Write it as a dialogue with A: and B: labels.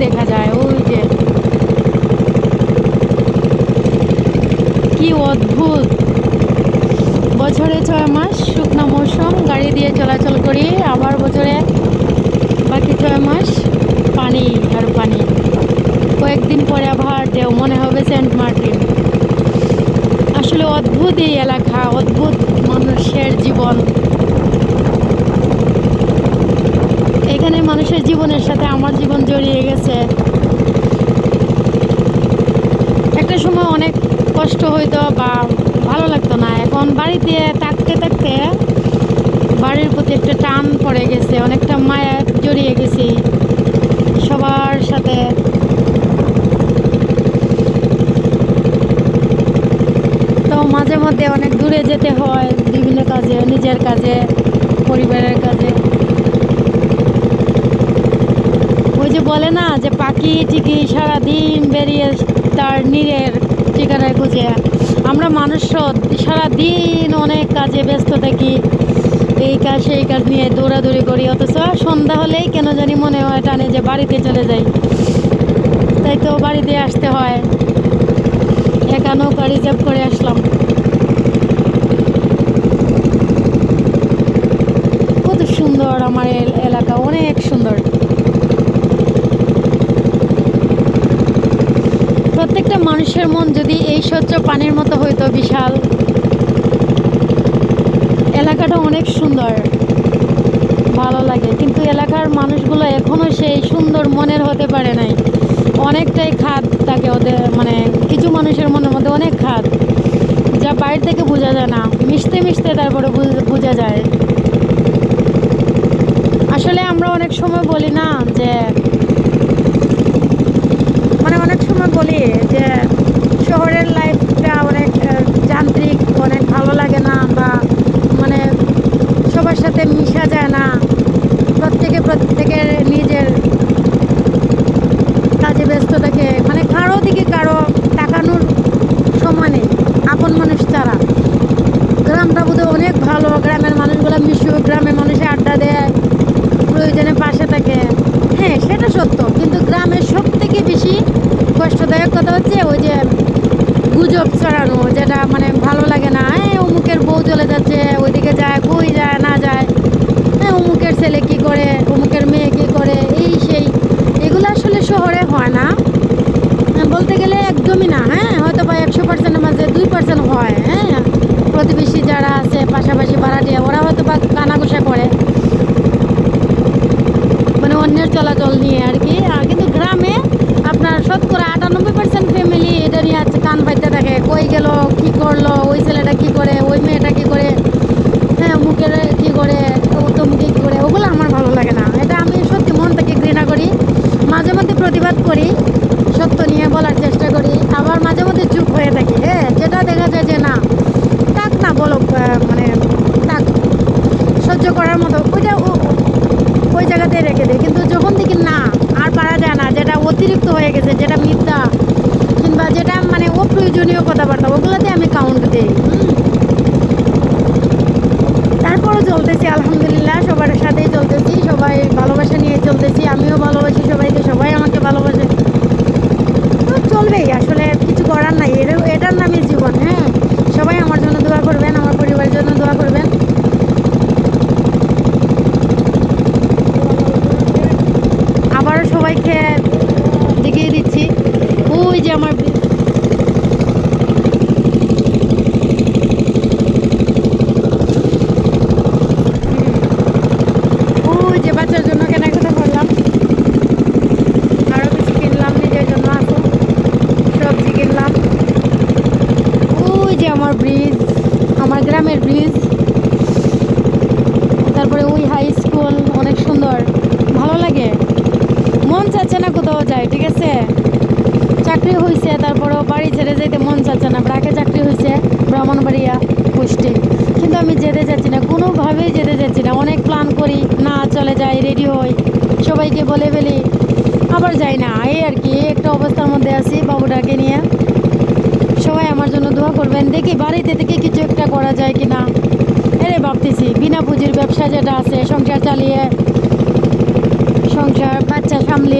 A: দেখা যায় ওই যে কি অদ্ভুত। বছরে 6 মাস শুকনো মৌসুম গাড়ি দিয়ে চলাচল করি, আবার বছরে বাকি 6 মাস পানি আর পানি। কয়েকদিন পরে আবার ঢেউ, মনে হবে সেন্ট মার্টিন। আসলে অদ্ভুত এই এলাকা, অদ্ভুত মানুষের জীবন। এখানে মানুষের জীবনের সাথে আমার জীবন জড়িয়ে গেছে। একটা সময় অনেক কষ্ট হইতো বা ভালো লাগতো না, এখন বাড়িতে থাকতে থাকতে বাড়ির প্রতি একটা টান পড়ে গেছে, অনেকটা মায়া জড়িয়ে গেছি সবার সাথে। তো মাঝে মধ্যে অনেক দূরে যেতে হয় বিভিন্ন কাজে, নিজের কাজে, পরিবারের কাজে। ওই যে বলে না যে পাখি ঠিকই সারাদিন বেরিয়ে তার নীড়ের ঠিকানায় খুঁজে, আমরা মানুষও সারাদিন অনেক কাজে ব্যস্ত থাকি, এই কাজ সেই কাজ নিয়ে দৌড়াদৌড়ি করি, অথচ সন্ধ্যা হলেই কেন জানি মনে হয় টানে যে বাড়িতে চলে যাই। তাই তো বাড়িতে আসতে হয়। একা নৌকা রিজার্ভ করে আসলাম। কত সুন্দর আমার এলাকা, অনেক সুন্দর। প্রত্যেকটা মানুষের মন যদি এই স্বচ্ছ পানির মতো হইতো, বিশাল। এলাকাটা অনেক সুন্দর, ভালো লাগে, কিন্তু এলাকার মানুষগুলো এখনো সেই সুন্দর মনের হতে পারে নাই। অনেকটাই খাদ থাকে ওদের, মানে কিছু মানুষের মনের মধ্যে অনেক খাদ, যা বাইরে থেকে বোঝা যায় না, মিশতে মিশতে তারপরে বোঝা যায়। আসলে আমরা অনেক সময় বলি না যে, মানে অনেক সময় বলি যে শহরের লাইফটা অনেক যান্ত্রিক, অনেক ভালো লাগে না, বা মানে সবার সাথে মিশা যায় না, প্রত্যেকের নিজের কাজে ব্যস্ত থাকে, মানে কারো দিকে কারো তাকানোর সময় নেই আপন মানুষ ছাড়া। গ্রামটা বোধহয় অনেক ভালো, গ্রামের মানুষগুলো মিশুক, গ্রামের মানুষে আড্ডা দেয়, প্রয়োজনে পাশে থাকে। হ্যাঁ, সেটা সত্য, কিন্তু গ্রামের সব থেকে বেশি কষ্টদায়ক কথা হচ্ছে ওই যে গুজব ছড়ানো, যেটা মানে ভালো লাগে না। অমুকের বউ চলে যাচ্ছে, ওইদিকে যায়, কই যায় না যায়, অমুকের ছেলে কি করে, অমুকের মেয়ে কি করে, এই সেই, এগুলো আসলে শহরে হয় না বলতে গেলে, একদমই না। হ্যাঁ, হয়তো বা 100%-এর মাঝে 2% হয়। হ্যাঁ, প্রতিবেশী যারা আছে, পাশাপাশি ভাড়াটিয়া, ওরা হয়তো বা কানাঘুষা করে, মানে অন্যের চলাচল নিয়ে আর কি। আর কিন্তু গ্রামে আপনার 98% ফ্যামিলি এটা নিয়ে আছে, কান পাইতে থাকে, কই গেল, কি করলো, ওই ছেলেটা কি করে, ওই মেয়েটা কি করে, হ্যাঁ মুখের কি করে, তমুকে কি করে, ওগুলো আমার ভালো লাগে না। এটা আমি সত্যি মন থেকে ঘৃণা করি। মাঝে মধ্যে প্রতিবাদ করি, সত্য নিয়ে বলার চেষ্টা করি, আবার মাঝে মধ্যে চুপ হয়ে থাকি। হ্যাঁ, যেটা দেখা যায় যে না, থাক না, বলো, মানে থাক, সহ্য করার মতো, ওইটা ওই জায়গাতেই রেখে দেয়। কিন্তু যখন দেখি না আর পারা যায় না, যেটা অতিরিক্ত হয়ে গেছে, যেটা মিথ্যা কিংবা যেটা মানে অপ্রয়োজনীয় কথাবার্তা, ওগুলোতে আমি কাউন্ট দিই। তারপরও চলতেছি আলহামদুলিল্লাহ, সবার সাথেই চলতেছি, সবাই ভালোবাসা নিয়ে চলতেছি, আমিও ভালোবাসি সবাইকে, সবাই আমাকে ভালোবাসে। তো চলবেই, আসলে কিছু করার নাই, এটার নামই জীবন। হ্যাঁ, সবাই আমার জন্য দোয়া করবেন, আমার পরিবারের জন্য দোয়া করবেন। আবারও সবাইকে দেখিয়ে দিচ্ছি, ওই যে আমার ওই যে বাচ্চার জন্য কেনাকাটা করলাম, চাকরি হয়েছে, তারপরেও বাড়ি ছেড়ে যেতে মন চাচ্ছে না। ব্রাকে চাকরি হয়েছে ব্রাহ্মণবাড়িয়া পোস্টে, কিন্তু আমি যেতে চাচ্ছি না, কোনোভাবেই যেতে চাচ্ছি না। অনেক প্ল্যান করি, না চলে যাই, রেডি হই, সবাইকে বলে ফেলি, আবার যাই না। এই আর কি, এই একটা অবস্থার মধ্যে আছি বাবুটাকে নিয়ে। সবাই আমার জন্য দোয়া করবেন, দেখি বাড়িতে থেকে কিছু একটা করা যায় কি না। এরে ভাবতেছি বিনা পুঁজির ব্যবসা যেটা আছে, সংসার চালিয়ে, সংসার বাচ্চা সামলিয়ে